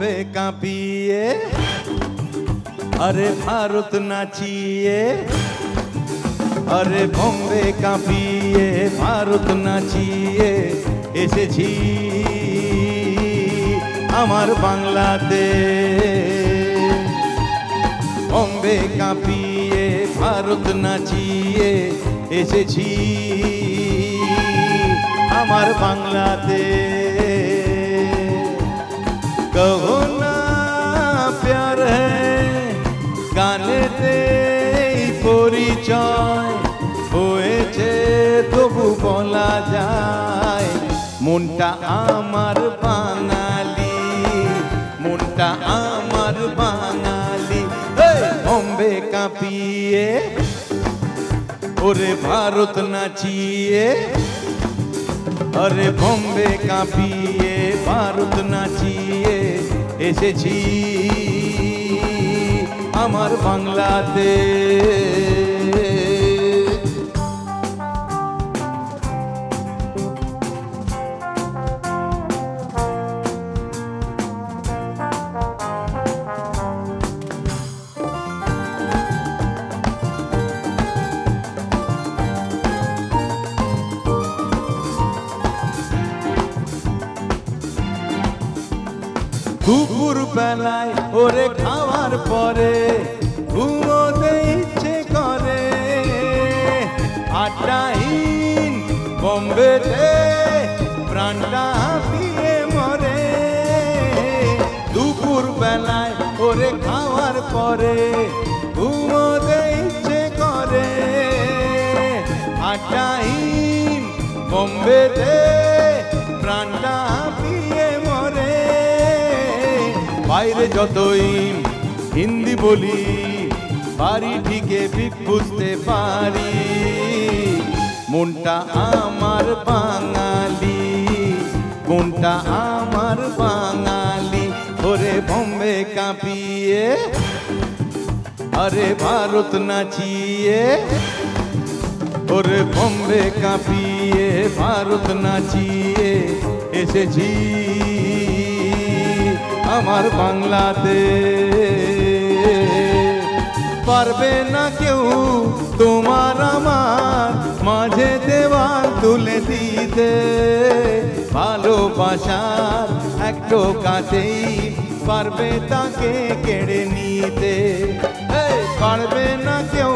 বম্বে কাঁপিয়ে আরে ভারত নাচিয়ে, আরে বম্বে কাঁপিয়ে ভারত নাচিয়ে এসেছি আমার বাংলাতে। বম্বে কাঁপিয়ে ভারত নাচিয়ে এসেছি আমার বাংলাতে। কহো না প্যার হ্যায় গানেতে পরিচয় হয়েছে, তবু বলা যায় মনটা আমার বাঙালি, মনটা আমার বাঙালি। বম্বে কাঁপিয়ে ওরে ভারত নাচিয়ে, আরে বম্বে কাঁপিয়ে ভারত নাচিয়ে এসেছি আমার বাংলাতে। দুপুর বেলায় ওরে খাওয়ার পরে ঘুমোতে ইচ্ছে করে, আড্ডাহীন বম্বেতে প্রাণটা হাঁপিয়ে মরে। দুপুর বেলায় ওরে খাওয়ার পরে ঘুমোতে ইচ্ছে করে, আড্ডাহীন বম্বেতে প্রাণটা হাঁপিয়ে মরে। বাইরে যতই হিন্দি বলি বাড়ি ঠিকে বুঝতে পারি, মনটা আমার বাঙালি, মনটা আমার বাঙালি। ওরে বম্বে কাঁপিয়ে আরে ভারত নাচিয়ে, ওরে বম্বে কাঁপিয়ে ভারত নাচিয়ে এসেছি আমার বাংলাতে। পারবে না কেউ তোমার আমার মাঝে দেওয়াল তুলে দিতে, ভালোবাসার একটু কাছেই পারবে তাকে কেড়ে নিতে। পারবে না কেউ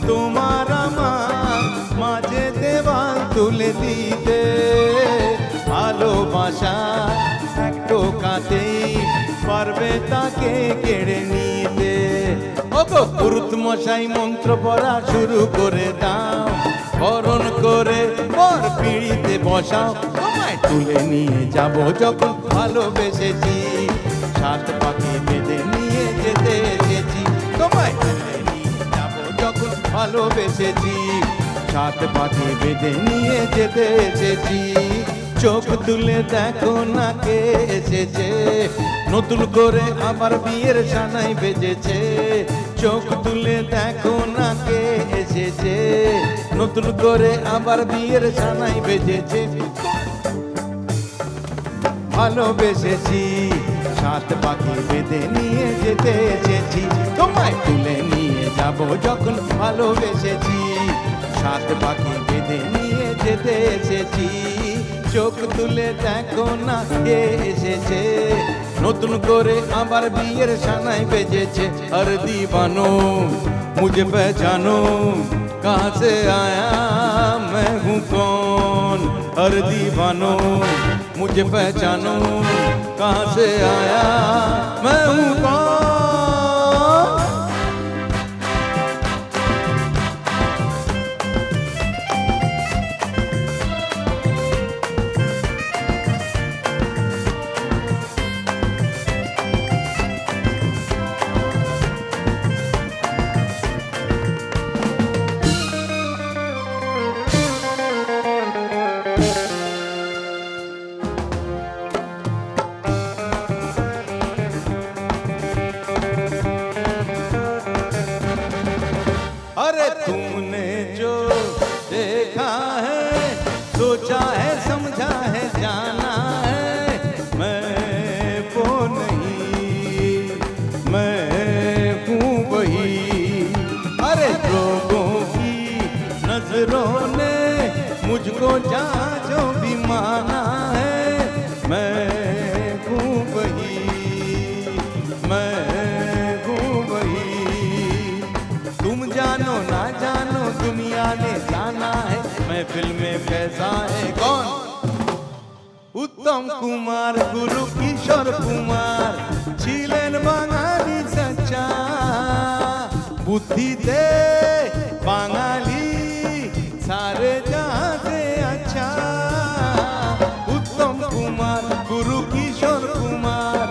তোমার আমার মাঝে দেওয়াল তুলে দিতে, ভালোবাসার একটু কাছেই পারবে তাকে কেড়ে নিতে। ওগো পুরুত মশাই মন্ত্র পড়া শুরু করে দাও, বরণ করে পর পিড়িতে বসাও। তোমায় তুলে নিয়ে যাব যখন ভালোবেসেছি, সাত পাখি বেঁধে নিয়ে যেতে এসেছি। তোমায় তুলে নিয়ে যাব যখন ভালোবেসেছি, সাত পাখি বেঁধে নিয়ে যেতে এসেছি। চোখ তুলে দেখো না কে এসেছে, নতুন করে আবার বিয়ের সানাই বেজেছে। চোখ তুলে দেখো না কে এসেছে, নতুন করে আবার বিয়ের সানাই বেজেছে। ভালোবেসেছি সাত পাখি বেঁধে নিয়ে যেতে এসেছি। তোমায় তুলে নিয়ে যাব যখন ভালোবেসেছি, সাত পাখি বেঁধে নিয়ে যেতে এসেছি। চোখ তুলে দেখো না কে এসেছে, নতুন করে আবার বিয়ের সানাই বেজেছে। আর दीवानो मुझे पहचानो कहाँ से आया मैं हूँ कौन। हर दीवानो मुझे पहचानो कहाँ से आया मैं हूँ कौन। अरे तुमने जो देखा है, सोचा है, समझा है, जाना है, मैं वो नहीं रोने मुझको जहाँ जो भी माना है मैं हूँ वही तुम जानो ना जानो दुनिया ने जाना है महफिल में कैसा है कौन उत्तम कुमार गुरु किशोर कुमार छिलेन बांगाली सच्चा बुद्धिते बांगाली सारे जहां से अच्छा उत्तम कुमार गुरु किशोर कुमार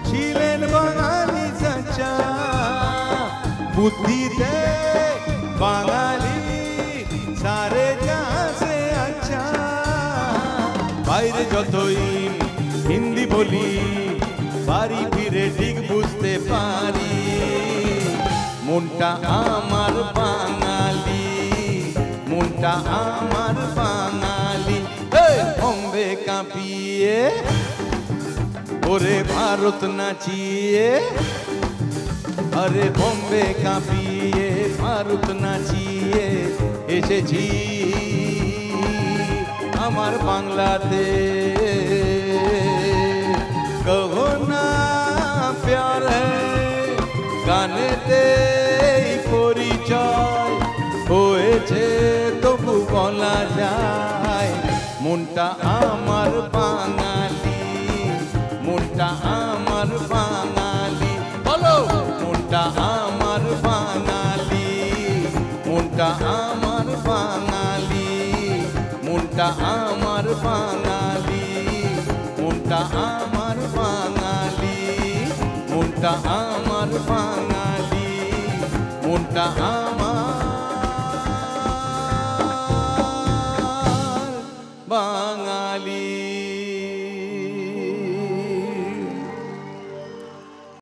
छिलेन बांगाली सच्चा बुद्धिते बांगाली सारे जहां से अच्छा বাইরে যতই হিন্দি বলি বাড়ি ফিরে ঠিক বুঝতে পারি মনটা আমার বাঙালি মনটা আমার বাঙালি বম্বে কাঁপিয়ে ওরে ভারত নাচিয়ে আরে বম্বে কাঁপিয়ে ভারত নাচিয়ে এসেছি আমার বাংলাতে কহো না প্যার গানেতে পরিচয় হয়েছে তবু বলা যায় মনটা আমার বাঙালি মনটা আমার বাঙালি বলো মনটা আমার বাঙালি মনটা আমার বাঙালি মনটা আমার বাঙালি মনটা আমার বাঙালি মনটা আমার বাঙালি মনটা